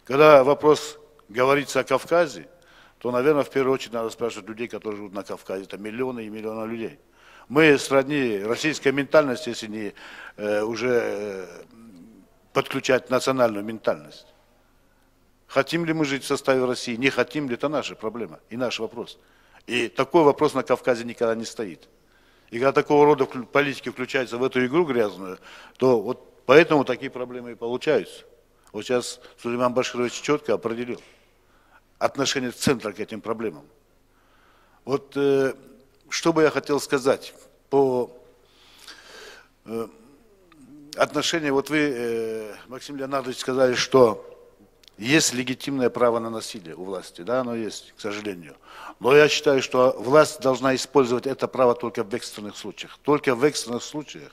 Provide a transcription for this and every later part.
Когда вопрос говорится о Кавказе, то, наверное, в первую очередь надо спрашивать людей, которые живут на Кавказе. Это миллионы и миллионы людей. Мы сродни российской ментальности, если не уже подключать национальную ментальность. Хотим ли мы жить в составе России, не хотим ли, это наша проблема и наш вопрос. И такой вопрос на Кавказе никогда не стоит. И когда такого рода политики включаются в эту игру грязную, то вот поэтому такие проблемы и получаются. Вот сейчас Сулейман Баширович четко определил отношение центра к этим проблемам. Вот что бы я хотел сказать по отношению, вот вы, Максим Леонардович, сказали, что есть легитимное право на насилие у власти, да, оно есть, к сожалению. Но я считаю, что власть должна использовать это право только в экстренных случаях. Только в экстренных случаях.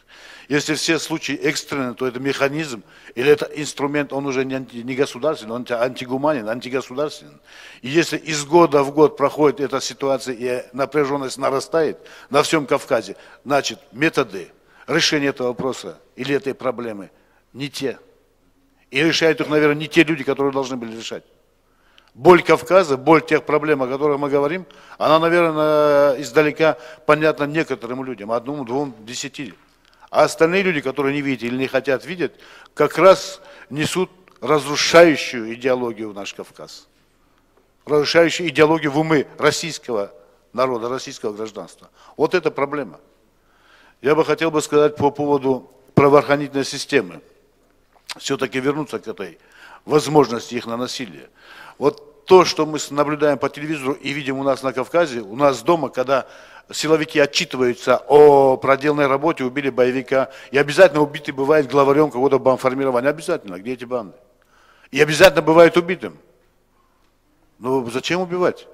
Если все случаи экстренные, то это механизм или это инструмент, он уже не государственный, он антигуманен, антигосударственный. И если из года в год проходит эта ситуация и напряженность нарастает на всем Кавказе, значит методы решения этого вопроса или этой проблемы не те. И решают их, наверное, не те люди, которые должны были решать. Боль Кавказа, боль тех проблем, о которых мы говорим, она, наверное, издалека понятна некоторым людям, одному, двум, 10. А остальные люди, которые не видят или не хотят видеть, как раз несут разрушающую идеологию в наш Кавказ. Разрушающую идеологию в умы российского народа, российского гражданства. Вот это проблема. Я бы хотел сказать по поводу правоохранительной системы. Все-таки вернуться к этой возможности их на насилие. Вот то, что мы наблюдаем по телевизору и видим у нас на Кавказе, у нас дома, когда силовики отчитываются о проделанной работе, убили боевика, и обязательно убитый бывает главарем какого-то бандформирования. Обязательно, где эти банды? И обязательно бывает убитым. Но зачем убивать?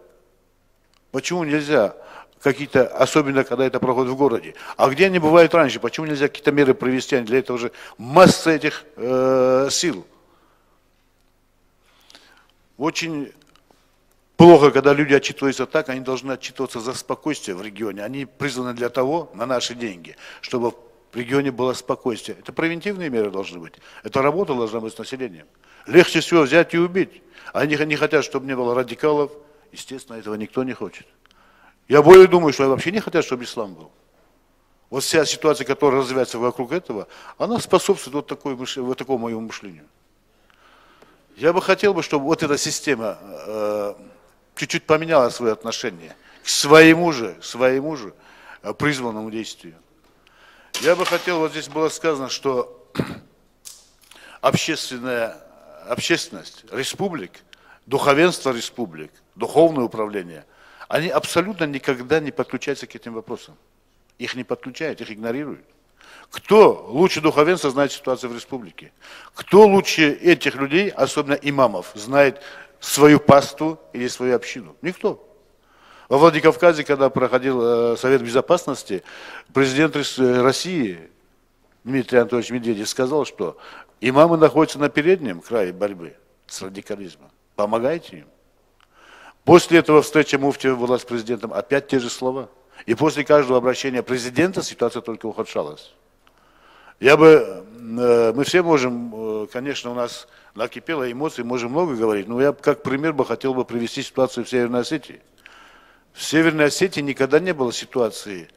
Почему нельзя какие-то, особенно когда это проходит в городе? А где они бывают раньше? Почему нельзя какие-то меры провести? Для этого же масса этих сил. Очень плохо, когда люди отчитываются так, они должны отчитываться за спокойствие в регионе. Они призваны для того, на наши деньги, чтобы в регионе было спокойствие. Это превентивные меры должны быть. Это работа должна быть с населением. Легче всего взять и убить. Они не хотят, чтобы не было радикалов. Естественно, этого никто не хочет. Я более думаю, что они вообще не хотят, чтобы ислам был. Вот вся ситуация, которая развивается вокруг этого, она способствует вот такому моему мышлению. Я бы хотел, чтобы вот эта система чуть-чуть поменяла свое отношение к своему же призванному действию. Я бы хотел, вот здесь было сказано, что общественность республик, духовенство республик, духовное управление, они абсолютно никогда не подключаются к этим вопросам. Их не подключают, их игнорируют. Кто лучше духовенства знает ситуацию в республике? Кто лучше этих людей, особенно имамов, знает свою паству или свою общину? Никто. Во Владикавказе, когда проходил Совет Безопасности, президент России Дмитрий Анатольевич Медведев сказал, что имамы находятся на переднем крае борьбы с радикализмом. Помогайте им. После этого встреча муфтия была с президентом, опять те же слова. И после каждого обращения президента ситуация только ухудшалась. Мы все можем, конечно, у нас накипело эмоций, можем много говорить, но я как пример хотел бы привести ситуацию в Северной Осетии. В Северной Осетии никогда не было ситуации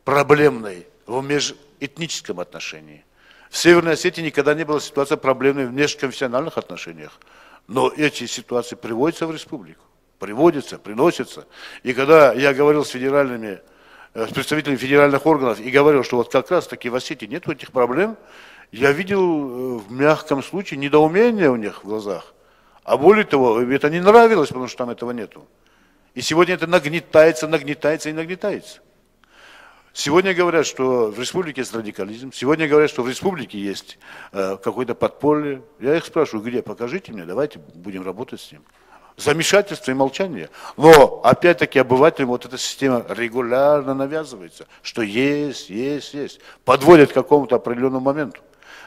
проблемной в межэтническом отношении. В Северной Осетии никогда не было ситуации проблемной в межконфессиональных отношениях. Но эти ситуации приводятся в республику, приносятся. И когда я говорил с представителями федеральных органов и говорил, что вот как раз таки в Осетии нет этих проблем, я видел в мягком случае недоумение у них в глазах. А более того, это не нравилось, потому что там этого нету. И сегодня это нагнетается. Сегодня говорят, что в республике есть радикализм, сегодня говорят, что в республике есть какое-то подполье. Я их спрашиваю, где, покажите мне, давайте будем работать с ним. Замешательство и молчание. Но, опять-таки, обывателям вот эта система регулярно навязывается, что есть. Подводят к какому-то определенному моменту.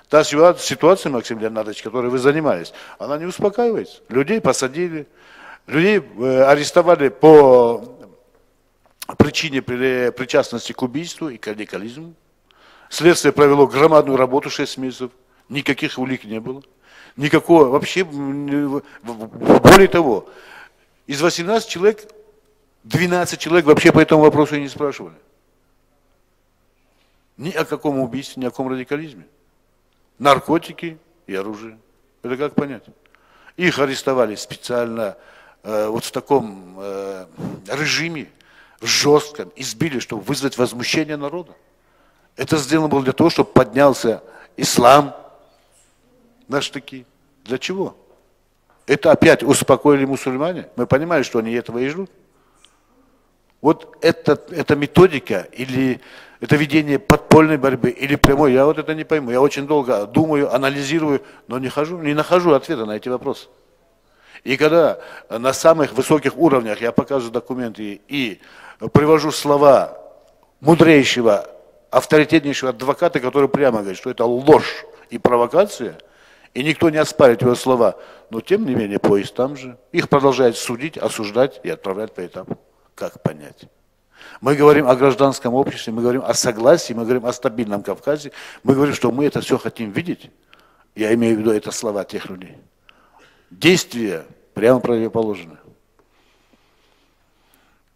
Та ситуация, Максим Леонардович, которой вы занимались, она не успокаивается. Людей посадили, людей арестовали по причине причастности к убийству и к радикализму. Следствие провело громадную работу 6 месяцев, никаких улик не было. Никакого, вообще, более того, из 18 человек, 12 человек вообще по этому вопросу и не спрашивали. Ни о каком убийстве, ни о каком радикализме. Наркотики и оружие. Это как понять? Их арестовали специально вот в таком режиме, жестком, избили, чтобы вызвать возмущение народа. Это сделано было для того, чтобы поднялся ислам, наши такие. Для чего? Это опять успокоили мусульмане? Мы понимали, что они этого и ждут. Вот эта методика или это ведение подпольной борьбы или прямой, я вот это не пойму. Я очень долго думаю, анализирую, но не нахожу ответа на эти вопросы. И когда на самых высоких уровнях я показываю документы и привожу слова мудрейшего, авторитетнейшего адвоката, который прямо говорит, что это ложь и провокация, и никто не оспаривает его слова, но тем не менее поезд там же. Их продолжают судить, осуждать и отправлять по этапу. Как понять? Мы говорим о гражданском обществе, мы говорим о согласии, мы говорим о стабильном Кавказе, мы говорим, что мы это все хотим видеть. Я имею в виду это слова тех людей. Действия прямо противоположны.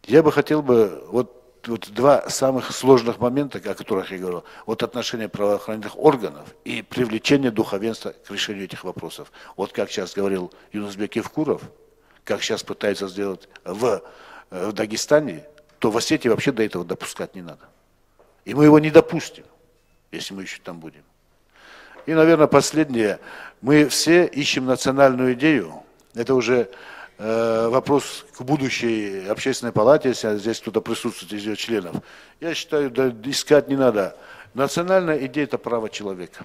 Я бы хотел вот два самых сложных момента, о которых я говорил, вот отношение правоохранительных органов и привлечение духовенства к решению этих вопросов. Вот как сейчас говорил Юнусбек Евкуров, как сейчас пытаются сделать в Дагестане, то в Осетии вообще до этого допускать не надо. И мы его не допустим, если мы еще там будем. И, наверное, последнее. Мы все ищем национальную идею. Это уже вопрос к будущей общественной палате, если здесь кто-то присутствует из ее членов. Я считаю, да, искать не надо. Национальная идея – это право человека.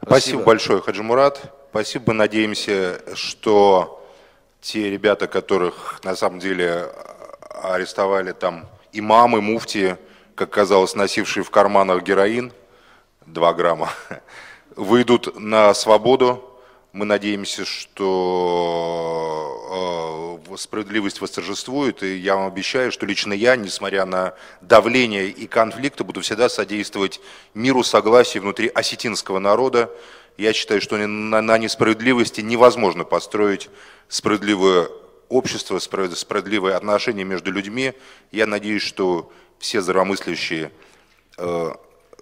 Спасибо большое, Хаджи Мурат. Спасибо. Мы надеемся, что те ребята, которых на самом деле арестовали там имамы, муфти, как казалось, носившие в карманах героин, 2 грамма, выйдут на свободу. Мы надеемся, что справедливость восторжествует, и я вам обещаю, что лично я, несмотря на давление и конфликты, буду всегда содействовать миру, согласию внутри осетинского народа. Я считаю, что на несправедливости невозможно построить справедливое общество, справедливые отношения между людьми. Я надеюсь, что все здравомыслящие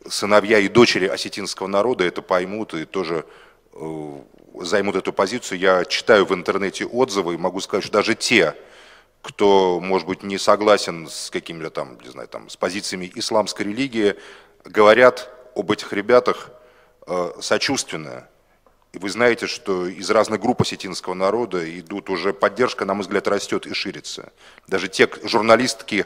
сыновья и дочери осетинского народа это поймут и тоже займут эту позицию. Я читаю в интернете отзывы и могу сказать, что даже те, кто, может быть, не согласен с какими-то там, не знаю, там, с позициями исламской религии, говорят об этих ребятах сочувственно. И вы знаете, что из разных групп осетинского народа идут уже поддержка, на мой взгляд, растет и ширится. Даже те журналистки,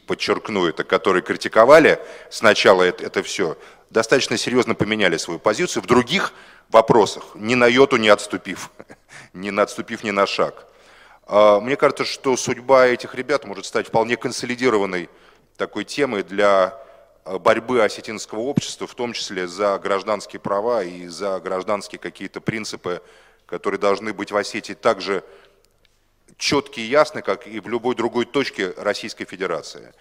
подчеркну это, которые критиковали сначала это все, достаточно серьезно поменяли свою позицию в других вопросах, ни на йоту не отступив, ни на шаг. Мне кажется, что судьба этих ребят может стать вполне консолидированной такой темой для борьбы осетинского общества, в том числе за гражданские права и за гражданские какие-то принципы, которые должны быть в Осетии так же четкие и ясны, как и в любой другой точке Российской Федерации.